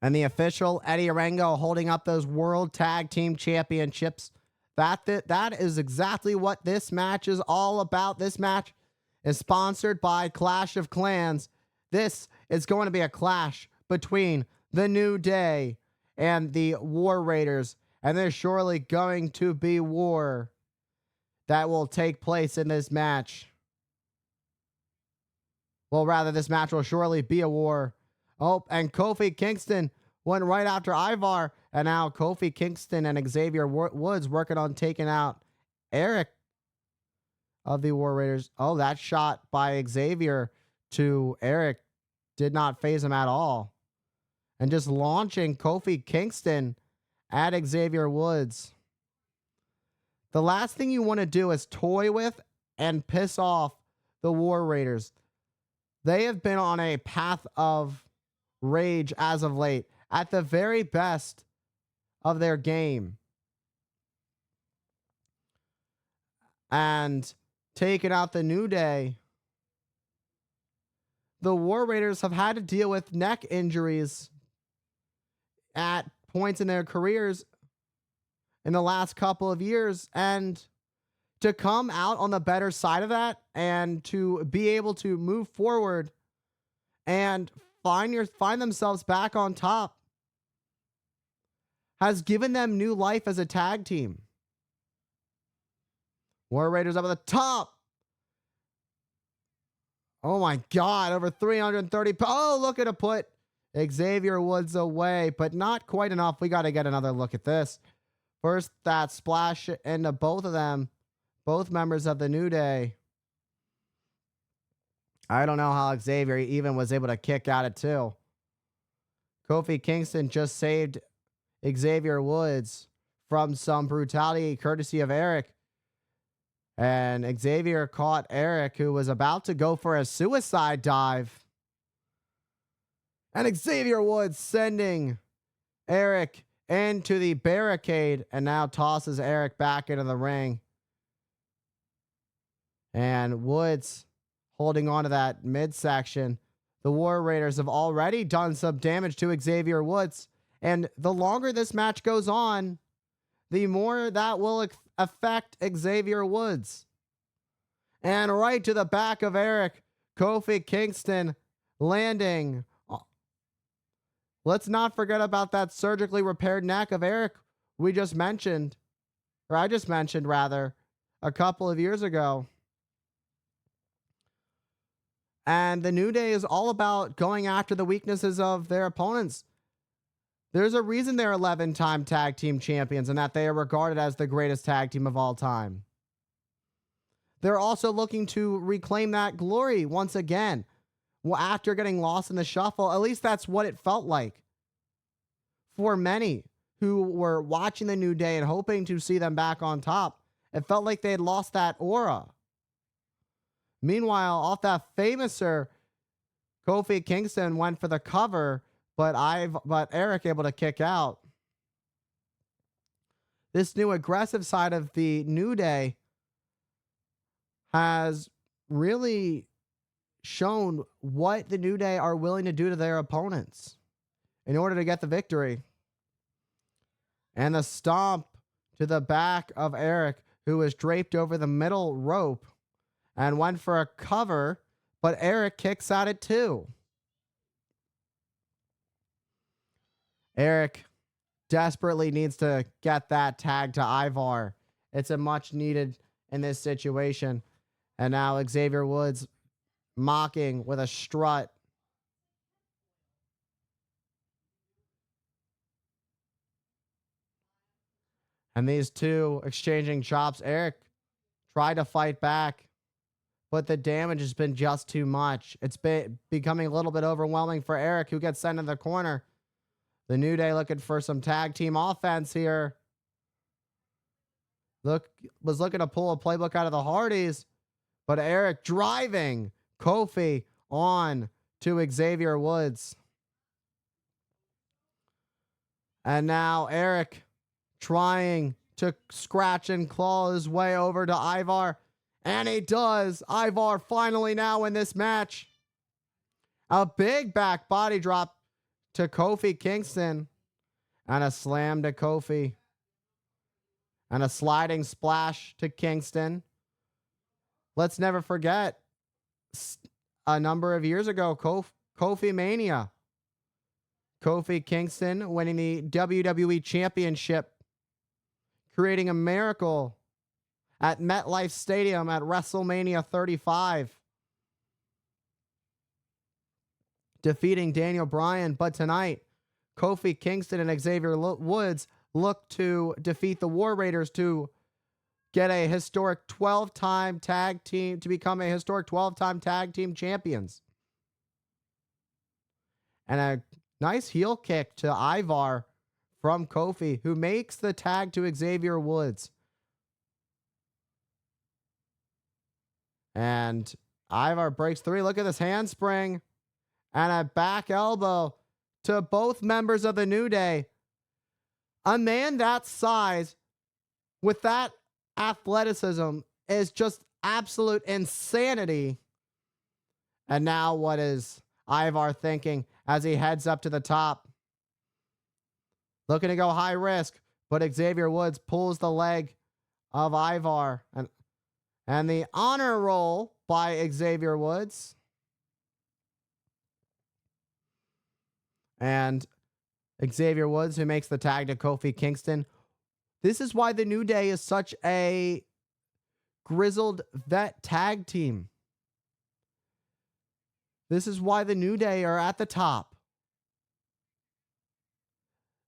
And the official, Eddie Arango, holding up those World Tag Team Championships. That is exactly what this match is all about. This match is sponsored by Clash of Clans. This is going to be a clash between the New Day and the War Raiders. And there's surely going to be war that will take place in this match. Well, rather, this match will surely be a war. Oh, and Kofi Kingston went right after Ivar. And now Kofi Kingston and Xavier Woods working on taking out Eric of the War Raiders. Oh, that shot by Xavier to Eric did not faze him at all. And just launching Kofi Kingston at Xavier Woods. The last thing you want to do is toy with and piss off the War Raiders. They have been on a path of rage as of late, at the very best of their game. And taking out the New Day, the War Raiders have had to deal with neck injuries at points in their careers in the last couple of years, and to come out on the better side of that and to be able to move forward and find themselves back on top has given them new life as a tag team. War Raiders up at the top. Oh my God, over 330. Oh, look at it, put Xavier Woods away, but not quite enough. We got to get another look at this. First, that splash into both of them, both members of the New Day. I don't know how Xavier even was able to kick out at two. Kofi Kingston just saved Xavier Woods from some brutality courtesy of Eric. And Xavier caught Eric, who was about to go for a suicide dive. And Xavier Woods sending Eric into the barricade and now tosses Eric back into the ring. And Woods holding on to that midsection. The War Raiders have already done some damage to Xavier Woods. And the longer this match goes on, the more that will affect Xavier Woods. And right to the back of Eric, Kofi Kingston landing. Let's not forget about that surgically repaired neck of Eric I just mentioned rather, a couple of years ago. And the New Day is all about going after the weaknesses of their opponents. There's a reason they're 11-time tag team champions and that they are regarded as the greatest tag team of all time. They're also looking to reclaim that glory once again. Well, after getting lost in the shuffle, at least that's what it felt like for many who were watching the New Day and hoping to see them back on top. It felt like they had lost that aura. Meanwhile, off that famouser, Kofi Kingston went for the cover, but Eric able to kick out. This new aggressive side of the New Day has really shown what the New Day are willing to do to their opponents in order to get the victory. And the stomp to the back of Eric, who was draped over the middle rope and went for a cover, but Eric kicks out at two. Eric desperately needs to get that tag to Ivar. It's a much needed in this situation. And now Xavier Woods mocking with a strut. And these two exchanging chops. Eric tried to fight back, but the damage has been just too much. It's becoming a little bit overwhelming for Eric, who gets sent in the corner. The New Day looking for some tag team offense here. Was looking to pull a playbook out of the Hardys, but Eric driving Kofi on to Xavier Woods. And now Eric trying to scratch and claw his way over to Ivar. And he does. Ivar finally now in this match. A big back body drop to Kofi Kingston, and a slam to Kofi, and a sliding splash to Kingston. Let's never forget, a number of years ago, Kofi Mania. Kofi Kingston winning the WWE Championship, creating a miracle at MetLife Stadium at WrestleMania 35, defeating Daniel Bryan. But tonight, Kofi Kingston and Xavier Woods look to defeat the War Raiders to get a historic 12-time tag team, to become a historic 12-time tag team champions. And a nice heel kick to Ivar from Kofi, who makes the tag to Xavier Woods. And Ivar breaks 3. Look at this handspring and a back elbow to both members of the New Day. A man that size with that athleticism is just absolute insanity. And now what is Ivar thinking as he heads up to the top? Looking to go high risk, but Xavier Woods pulls the leg of Ivar. And the honor roll by Xavier Woods. And Xavier Woods, who makes the tag to Kofi Kingston. This is why the New Day is such a grizzled vet tag team. This is why the New Day are at the top.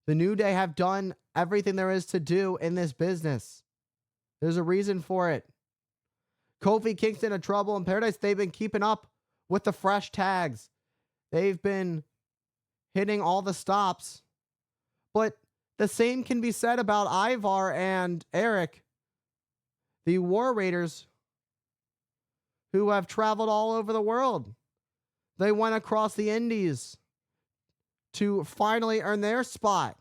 The New Day have done everything there is to do in this business. There's a reason for it. Kofi Kingston and Trouble in Paradise, they've been keeping up with the fresh tags. They've been hitting all the stops. But the same can be said about Ivar and Eric, the War Raiders, who have traveled all over the world. They went across the Indies to finally earn their spot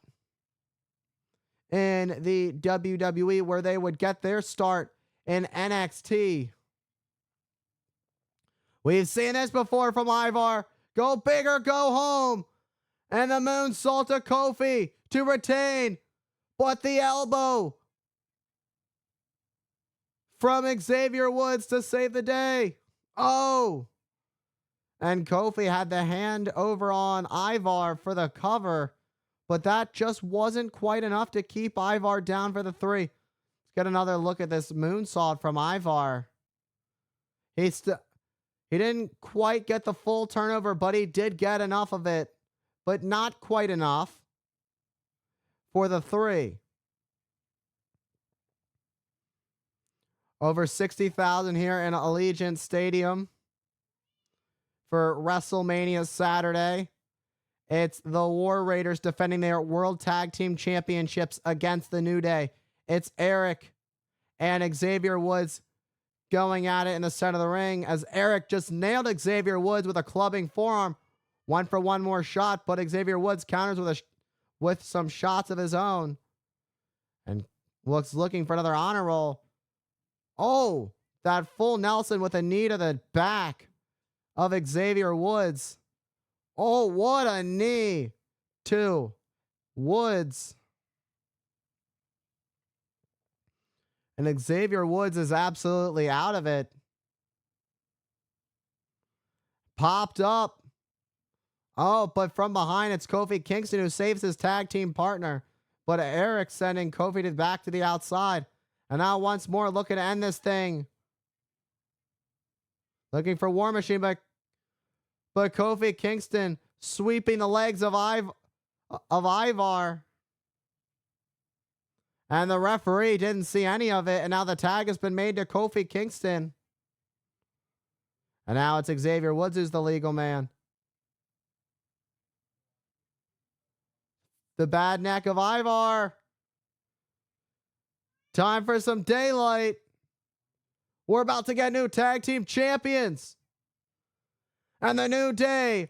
in the WWE, where they would get their start in NXT. We've seen this before from Ivar. Go big or go home. And the moonsault to Kofi to retain. But the elbow from Xavier Woods to save the day. Oh. And Kofi had the hand over on Ivar for the cover. But that just wasn't quite enough to keep Ivar down for the 3. Let's get another look at this moonsault from Ivar. He didn't quite get the full turnover, but he did get enough of it. But not quite enough for the 3. Over 60,000 here in Allegiant Stadium for WrestleMania Saturday. It's the War Raiders defending their World Tag Team Championships against the New Day. It's Eric and Xavier Woods going at it in the center of the ring, as Eric just nailed Xavier Woods with a clubbing forearm. 1 for 1 more shot, but Xavier Woods counters with some shots of his own. And looking for another honor roll. Oh, that full Nelson with a knee to the back of Xavier Woods. Oh, what a knee to Woods. And Xavier Woods is absolutely out of it. Popped up. Oh, but from behind, it's Kofi Kingston who saves his tag team partner. But Eric sending Kofi back to the outside. And now once more looking to end this thing. Looking for War Machine, but Kofi Kingston sweeping the legs of Ivar. And the referee didn't see any of it. And now the tag has been made to Kofi Kingston. And now it's Xavier Woods who's the legal man. The bad neck of Ivar. Time for some daylight. We're about to get new tag team champions. And the New Day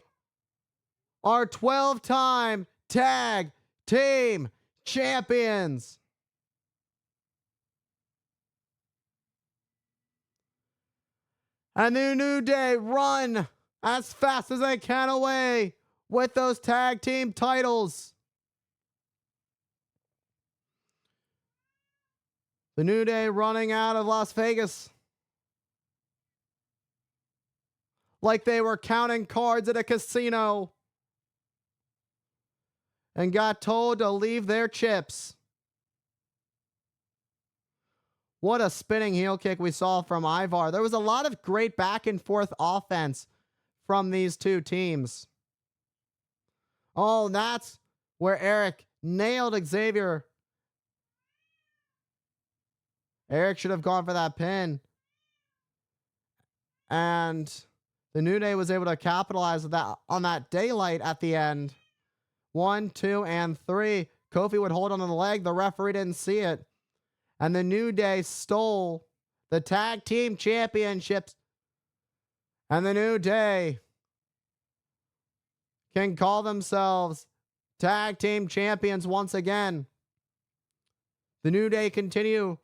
are 12-time tag team champions. And the New Day run as fast as they can away with those tag team titles. The New Day running out of Las Vegas like they were counting cards at a casino and got told to leave their chips. What a spinning heel kick we saw from Ivar. There was a lot of great back and forth offense from these two teams. Oh, and that's where Eric nailed Xavier. Eric should have gone for that pin. And the New Day was able to capitalize on that daylight at the end. 1, 2, and 3. Kofi would hold on to the leg. The referee didn't see it. And the New Day stole the tag team championships. And the New Day can call themselves tag team champions once again. The New Day continue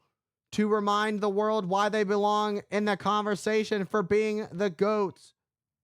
to remind the world why they belong in the conversation for being the GOATs